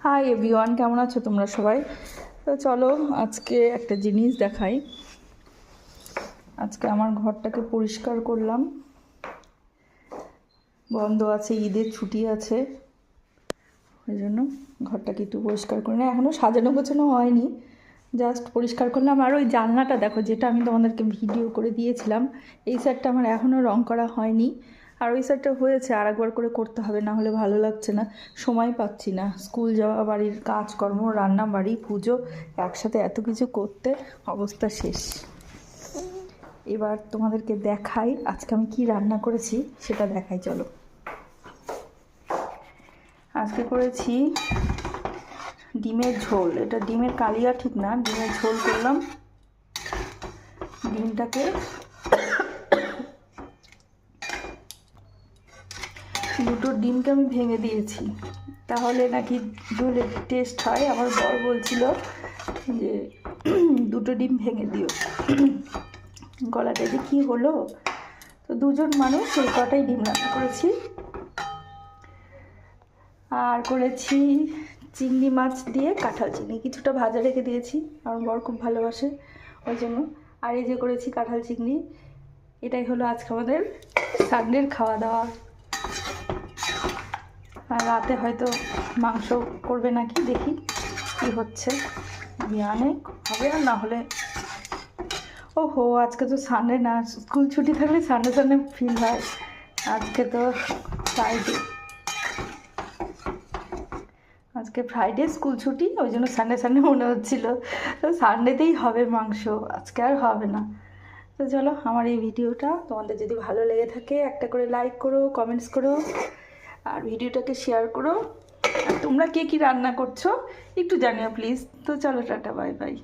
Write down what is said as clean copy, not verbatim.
Hi everyone, কেমন আছো তোমরা সবাই? তো চলো আজকে একটা জিনিস দেখাই। আজকে আমার ঘরটাকে পরিষ্কার করলাম। বন্ধ আছে, ঈদের ছুটি আছে, ওই জন্য ঘরটাকে একটু পরিষ্কার করে না, এখনও সাজানো গোছানো হয়নি, জাস্ট পরিষ্কার করলাম। আর ওই জানলাটা দেখো, যেটা আমি তোমাদেরকে ভিডিও করে দিয়েছিলাম, এই সাইডটা আমার এখনও রং করা হয়নি। আর ওই সাইডটা হয়েছে, আর একবার করে করতে হবে, না হলে ভালো লাগছে না, সময় পাচ্ছি না। স্কুল যাওয়া, বাড়ির কাজকর্ম, রান্না বাড়ি, পুজো, একসাথে এত কিছু করতে অবস্থা শেষ। এবার তোমাদেরকে দেখাই আজকে আমি কি রান্না করেছি, সেটা দেখাই চলো। আজকে করেছি ডিমের ঝোল। এটা ডিমের কালিয়া ঠিক না, ডিমের ঝোল করলাম। ডিমটাকে দুটো ডিমকে আমি ভেঙে দিয়েছি, তাহলে নাকি ঝোলের টেস্ট হয়। আমার বর বলছিল যে দুটো ডিম ভেঙে দিও। গলাটা যে কী হলো, তো দুজন মানুষ, সেই কটাই ডিম রান্না করেছি। আর করেছি চিংড়ি মাছ দিয়ে কাঁঠাল চিংড়ি, কিছুটা ভাজা রেখে দিয়েছি, আমার বর খুব ভালোবাসে ওই জন্য। আর এই যে করেছি কাঁঠাল চিংড়ি। এটাই হলো আজকে আমাদের সানডের খাওয়া দাওয়া। আর রাতে হয়তো মাংস করবে নাকি, দেখি কি হচ্ছে, বিয়ানে হবে, আর না হলে ওহো আজকে তো সানডে না, স্কুল ছুটি থাকলে সানডে সানডে ফিল হয়। আজকে তো ফ্রাইডে, আজকে ফ্রাইডে স্কুল ছুটি, ওই জন্য সানডে সানডে মনে হচ্ছিলো। তো সানডেতেই হবে মাংস, আজকে আর হবে না। তো চলো, আমার এই ভিডিওটা তোমাদের যদি ভালো লেগে থাকে একটা করে লাইক করো, কমেন্টস করো, আর ভিডিওটাকে শেয়ার করো। আর তোমরা কে কী রান্না করছো একটু জানিও প্লিজ। তো চলো, টাটা, বাই বাই।